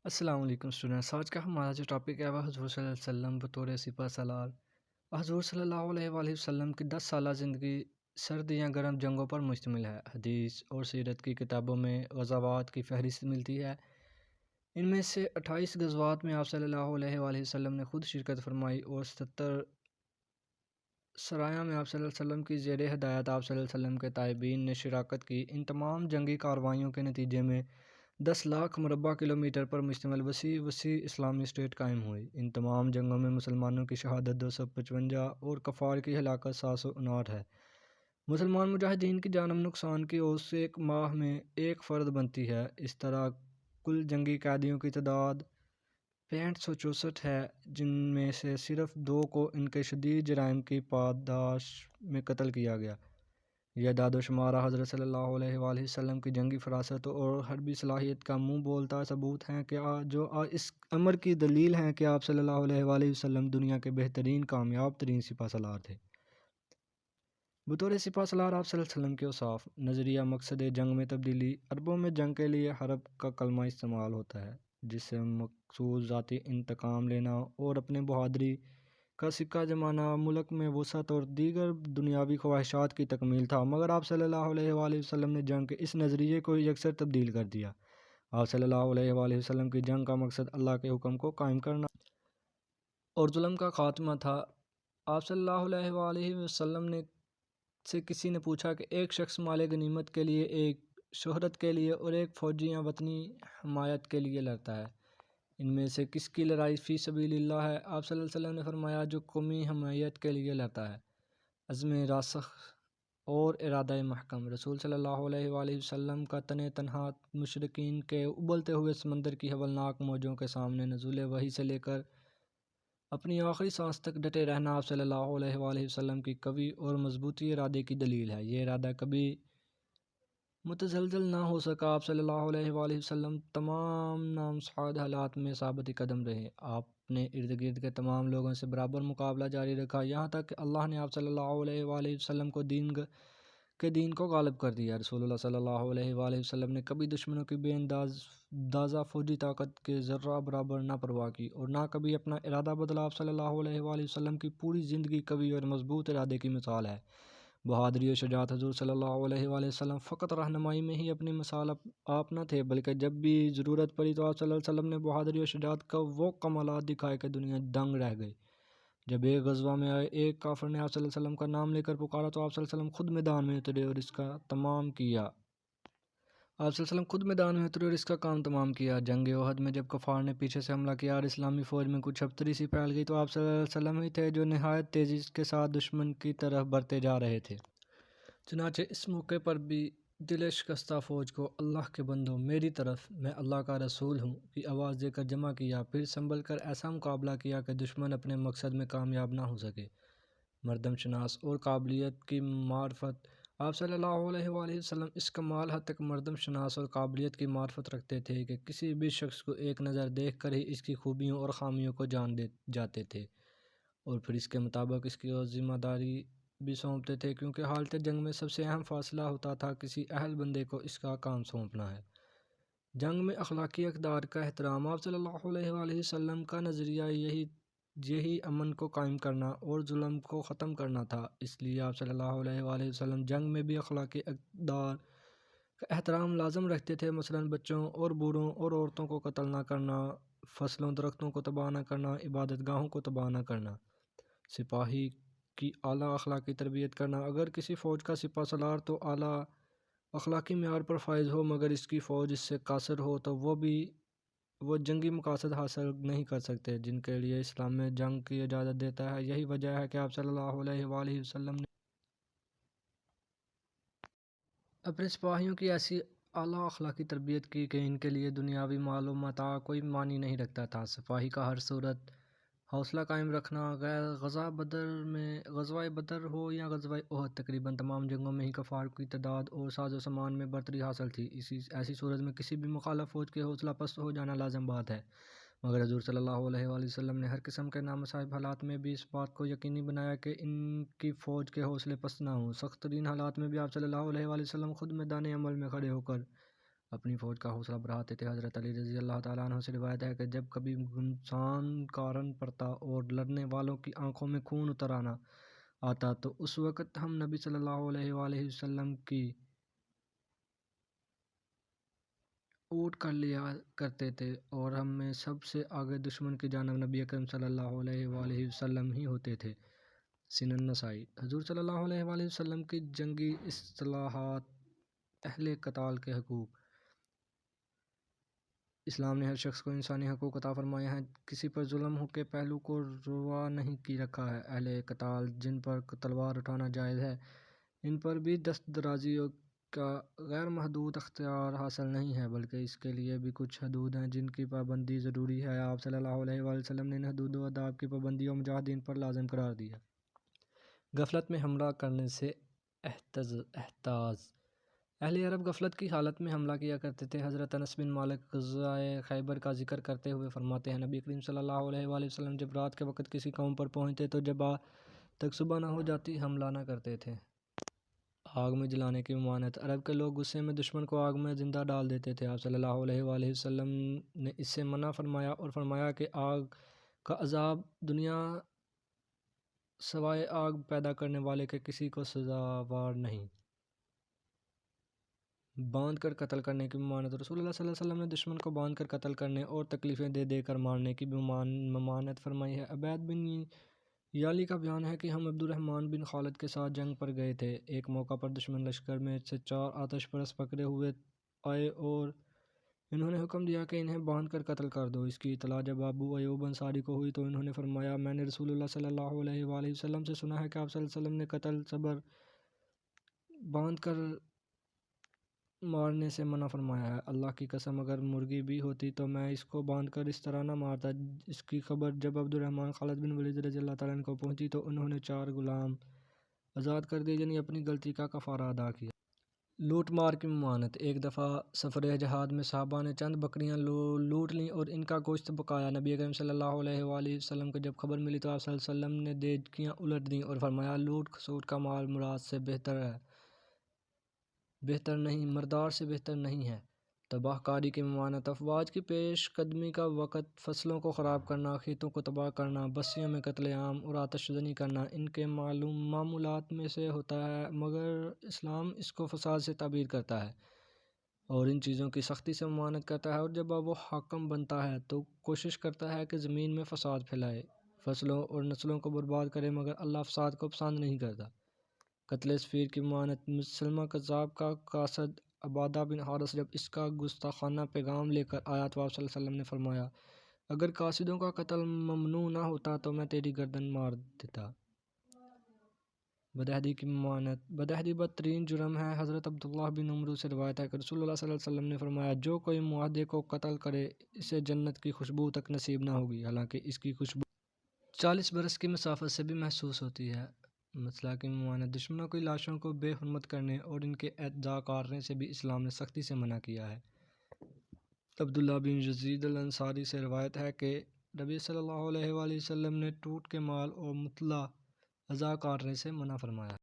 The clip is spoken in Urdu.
السلام علیکم اسٹوڈنٹس، آج کا ہمارا جو ٹاپک ہے وہ حضور صلی اللہ علیہ وسلم بطور سپہ سالار۔ حضور صلی اللہ علیہ وآلہ وسلم کی 10 سالہ زندگی سرد یا گرم جنگوں پر مشتمل ہے۔ حدیث اور سیرت کی کتابوں میں غزوات کی فہرست ملتی ہے۔ ان میں سے 28 غزوات میں آپ صلی اللہ علیہ وآلہ وسلم نے خود شرکت فرمائی اور 77 سرایہ میں آپ صلی اللہ علیہ وسلم کی زیر ہدایت آپ صلی اللہ علیہ وسلم کے تائبین نے شراکت کی۔ ان تمام جنگی کارروائیوں کے نتیجے میں 10 لاکھ مربع کلومیٹر پر مشتمل وسیع اسلامی اسٹیٹ قائم ہوئی۔ ان تمام جنگوں میں مسلمانوں کی شہادت 255 اور کفار کی ہلاکت 759 ہے۔ مسلمان مجاہدین کی جان نقصان کی اوز سے ایک ماہ میں ایک فرد بنتی ہے۔ اس طرح کل جنگی قیدیوں کی تعداد 6564 ہے، جن میں سے صرف 2 کو ان کے شدید جرائم کی پاداش میں قتل کیا گیا۔ یہ اعداد و شمارہ حضرت صلی اللہ علیہ وآلہ وسلم کی جنگی فراست اور حربی صلاحیت کا منہ بولتا ثبوت ہیں کہ جو اس امر کی دلیل ہیں کہ آپ صلی اللہ علیہ وآلہ وسلم دنیا کے بہترین کامیاب ترین سپہ سالار تھے۔ بطور سپہ سالار آپ صلی اللہ علیہ وسلم کے اوصاف: نظریہ مقصد جنگ میں تبدیلی: عربوں میں جنگ کے لیے حرب کا کلمہ استعمال ہوتا ہے، جس سے مقصود ذاتی انتقام لینا اور اپنے بہادری کا سکہ جمانا، ملک میں وسعت اور دیگر دنیاوی خواہشات کی تکمیل تھا۔ مگر آپ صلی اللہ علیہ وآلہ وسلم نے جنگ کے اس نظریے کو یکسر تبدیل کر دیا۔ آپ صلی اللہ علیہ وآلہ وسلم کی جنگ کا مقصد اللہ کے حکم کو قائم کرنا اور ظلم کا خاتمہ تھا۔ آپ صلی اللہ علیہ وآلہ وسلم سے کسی نے پوچھا کہ ایک شخص مال غنیمت کے لیے، ایک شہرت کے لیے اور ایک فوجی یا وطنی حمایت کے لیے لڑتا ہے، ان میں سے کس کی لڑائی فی سبیل اللہ ہے؟ آپ صلی اللہ علیہ وسلم نے فرمایا، جو قومی حمایت کے لیے لڑتا ہے۔ عزم راسخ اور ارادہ محکم: رسول صلی اللہ علیہ وآلہ وسلم کا تنہا مشرکین کے ابلتے ہوئے سمندر کی ہولناک موجوں کے سامنے نزول وحی سے لے کر اپنی آخری سانس تک ڈٹے رہنا آپ صلی اللہ علیہ وآلہ وسلم کی قوی اور مضبوطی ارادے کی دلیل ہے۔ یہ ارادہ کبھی متزلزل نہ ہو سکا۔ آپ صلی اللہ علیہ وآلہ وسلم تمام نامساعد حالات میں ثابت قدم رہے۔ آپ نے ارد گرد کے تمام لوگوں سے برابر مقابلہ جاری رکھا، یہاں تک کہ اللہ نے آپ صلی اللہ علیہ وآلہ وسلم کو دین کو غالب کر دیا۔ رسول اللہ صلی اللہ علیہ وآلہ وسلم نے کبھی دشمنوں کی بے اندازہ فوجی طاقت کے ذرہ برابر نہ پرواہ کی اور نہ کبھی اپنا ارادہ بدلا۔ آپ صلی اللہ علیہ وآلہ وسلم کی پوری زندگی قوی اور مضبوط ارادے کی مثال ہے۔ بہادری و شجاعت: حضور صلی اللہ علیہ وآلہ وسلم فقط رہنمائی میں ہی اپنی مثال آپ نہ تھے، بلکہ جب بھی ضرورت پڑی تو آپ صلی اللہ علیہ وسلم نے بہادری و شجاعت کا وہ کمالات دکھائے کہ دنیا دنگ رہ گئی۔ جب ایک غزوہ میں ایک کافر نے آپ صلی اللہ علیہ وسلم کا نام لے کر پکارا تو آپ صلی اللہ علیہ وسلم خود میدان میں اترے اور اس کا کام تمام کیا۔ جنگ احد میں جب کفار نے پیچھے سے حملہ کیا اور اسلامی فوج میں کچھ ابتری سی پھیل گئی تو آپ صلی اللہ علیہ وسلم ہی تھے جو نہایت تیزی کے ساتھ دشمن کی طرف بڑھتے جا رہے تھے۔ چنانچہ اس موقع پر بھی دل شکستہ فوج کو اللہ کے بندوں، میری طرف، میں اللہ کا رسول ہوں کی آواز دے کر جمع کیا، پھر سنبھل کر ایسا مقابلہ کیا کہ دشمن اپنے مقصد میں کامیاب نہ ہو سکے۔ مردم شناس اور قابلیت کی معرفت: آپ صلی اللہ علیہ وآلہ وسلم اس کمال حد تک مردم شناس اور قابلیت کی معرفت رکھتے تھے کہ کسی بھی شخص کو ایک نظر دیکھ کر ہی اس کی خوبیوں اور خامیوں کو جان جاتے تھے اور پھر اس کے مطابق اس کی ذمہ داری بھی سونپتے تھے، کیونکہ حالت جنگ میں سب سے اہم فاصلہ ہوتا تھا کسی اہل بندے کو اس کا کام سونپنا ہے۔ جنگ میں اخلاقی اقدار کا احترام: آپ صلی اللہ علیہ وآلہ وسلم کا نظریہ یہی امن کو قائم کرنا اور ظلم کو ختم کرنا تھا، اس لیے آپ صلی اللہ علیہ وآلہ وسلم جنگ میں بھی اخلاقی اقدار کا احترام لازم رکھتے تھے، مثلاً بچوں اور بوڑھوں اور عورتوں کو قتل نہ کرنا، فصلوں درختوں کو تباہ نہ کرنا، عبادت گاہوں کو تباہ نہ کرنا۔ سپاہی کی اعلیٰ اخلاقی تربیت کرنا: اگر کسی فوج کا سپہ سالار تو اعلیٰ اخلاقی معیار پر فائز ہو مگر اس کی فوج اس سے قاصر ہو تو وہ جنگی مقاصد حاصل نہیں کر سکتے جن کے لیے اسلام میں جنگ کی اجازت دیتا ہے۔ یہی وجہ ہے کہ آپ صلی اللہ علیہ وآلہ وسلم نے اپنے سپاہیوں کی ایسی اعلیٰ اخلاقی تربیت کی کہ ان کے لیے دنیاوی مال و متاع کوئی معنی نہیں رکھتا تھا۔ سپاہی کا ہر صورت حوصلہ قائم رکھنا: غزوہ بدر ہو یا غزوہ احد، تقریباً تمام جنگوں میں ہی کفار کی تعداد اور ساز و سامان میں برتری حاصل تھی۔ ایسی صورت میں کسی بھی مخالف فوج کے حوصلہ پست ہو جانا لازم بات ہے، مگر حضور صلی اللہ علیہ وآلہ وسلم نے ہر قسم کے نامصائب حالات میں بھی اس بات کو یقینی بنایا کہ ان کی فوج کے حوصلے پست نہ ہوں۔ سخت ترین حالات میں بھی آپ صلی اللہ علیہ وآلہ وسلم خود میدان عمل میں کھڑے ہو کر اپنی فوج کا حوصلہ بڑھاتے تھے۔ حضرت علی رضی اللہ تعالیٰ عنہ سے روایت ہے کہ جب کبھی گنسان کارن پڑتا اور لڑنے والوں کی آنکھوں میں خون اتر آتا تو اس وقت ہم نبی صلی اللہ علیہ وآلہ وسلم کی اونٹ کر لیا کرتے تھے اور ہم میں سب سے آگے دشمن کی جانب نبی اکرم صلی اللہ علیہ وآلہ وسلم ہی ہوتے تھے۔ سنن نسائی۔ حضور صلی اللہ علیہ وآلہ وسلم کی جنگی اصطلاحات، اہل قتال کے حقوق۔ اسلام نے ہر شخص کو انسانی حقوق عطا فرمائے ہیں، کسی پر ظلم کے پہلو کو روا نہیں کی رکھا ہے۔ اہل قتال جن پر تلوار اٹھانا جائز ہے، ان پر بھی دست درازی کا غیر محدود اختیار حاصل نہیں ہے، بلکہ اس کے لیے بھی کچھ حدود ہیں جن کی پابندی ضروری ہے۔ آپ صلی اللہ علیہ وآلہ وسلم نے ان حدود و آداب کی پابندی اور مجاہدین پر لازم قرار دیا۔ غفلت میں حملہ کرنے سے احتراز۔ اہل عرب غفلت کی حالت میں حملہ کیا کرتے تھے۔ حضرت انس بن مالک غزوہ خیبر کا ذکر کرتے ہوئے فرماتے ہیں، نبی کریم صلی اللہ علیہ وآلہ وسلم جب رات کے وقت کسی قوم پر پہنچتے تو جب تک صبح نہ ہو جاتی حملہ نہ کرتے تھے۔ آگ میں جلانے کی ممانعت۔ عرب کے لوگ غصے میں دشمن کو آگ میں زندہ ڈال دیتے تھے۔ آپ صلی اللہ علیہ وآلہ وسلم نے اس سے منع فرمایا اور فرمایا کہ آگ کا عذاب دنیا سوائے آگ پیدا کرنے والے کے کسی کو سزاوار نہیں۔ باندھ کر قتل کرنے کی ممانعت۔ رسول اللہ صلی اللہ علیہ وسلم نے دشمن کو باندھ کر قتل کرنے اور تکلیفیں دے دے کر مارنے کی ممانعت فرمائی ہے۔ عبید بن یالی کا بیان ہے کہ ہم عبد الرحمن بن خالد کے ساتھ جنگ پر گئے تھے۔ ایک موقع پر دشمن لشکر میں سے 4 آتش پرست پکڑے ہوئے آئے اور انہوں نے حکم دیا کہ انہیں باندھ کر قتل کر دو۔ اس کی اطلاع جب ابو ایوب انصاری کو ہوئی تو انہوں نے فرمایا، میں نے رسول اللہ صلی اللہ علیہ وآلہ وسلم سے سنا ہے کہ آپ صلی اللہ علیہ وسلم نے قتل صبر باندھ کر مارنے سے منع فرمایا ہے۔ اللہ کی قسم اگر مرغی بھی ہوتی تو میں اس کو باندھ کر اس طرح نہ مارتا۔ اس کی خبر جب عبد الرحمن خالد بن ولید رضی اللہ تعالیٰ عنہ کو پہنچی تو انہوں نے 4 غلام آزاد کر دیے، یعنی اپنی غلطی کا کفارہ ادا کیا۔ لوٹ مار کی ممانعت۔ ایک دفعہ سفر جہاد میں صحابہ نے چند بکریاں لوٹ لیں اور ان کا گوشت پکایا۔ نبی اکرم صلی اللہ علیہ وآلہ وسلم کو جب خبر ملی تو آپ صلی اللہ علیہ وسلم نے دیچکیاں الٹ دیں اور فرمایا، لوٹ کھسوٹ کا مال مراد سے بہتر نہیں، مردار سے بہتر نہیں ہے۔ تباہ کاری کی ممانعت۔ افواج کی پیش قدمی کا وقت، فصلوں کو خراب کرنا، کھیتوں کو تباہ کرنا، بستیوں میں قتل عام اور آتش زنی کرنا ان کے معمولات میں سے ہوتا ہے، مگر اسلام اس کو فساد سے تعبیر کرتا ہے اور ان چیزوں کی سختی سے ممانعت کرتا ہے، اور جب وہ حاکم بنتا ہے تو کوشش کرتا ہے کہ زمین میں فساد پھیلائے، فصلوں اور نسلوں کو برباد کرے، مگر اللہ فساد کو پسند نہیں کرتا۔ قتل سفیر کی ممانعت۔ مسلمہ کذاب کا قاصد عبادہ بن حارث جب اس کا گستاخانہ پیغام لے کر آیا تو آپ صلی اللہ علیہ وسلم نے فرمایا، اگر قاصدوں کا قتل ممنوع نہ ہوتا تو میں تیری گردن مار دیتا۔ بدعہدی کی ممانعت۔ بدعہدی بدترین جرم ہے۔ حضرت عبداللہ بن عمرو سے روایت ہے کہ رسول اللہ صلی اللہ علیہ وسلم نے فرمایا، جو کوئی معاہدے کو قتل کرے اسے جنت کی خوشبو تک نصیب نہ ہوگی، حالانکہ اس کی خوشبو 40 برس کی مسافت سے بھی محسوس ہوتی ہے۔ مسلح کی ممانعت۔ دشمنوں کی لاشوں کو بے حرمت کرنے اور ان کے اعضاء کاٹنے سے بھی اسلام نے سختی سے منع کیا ہے۔ عبداللہ بن یزید الانصاری سے روایت ہے کہ نبی صلی اللہ علیہ وآلہ وسلم نے ٹوٹ کے مال اور مطلع اعضاء کاٹنے سے منع فرمایا۔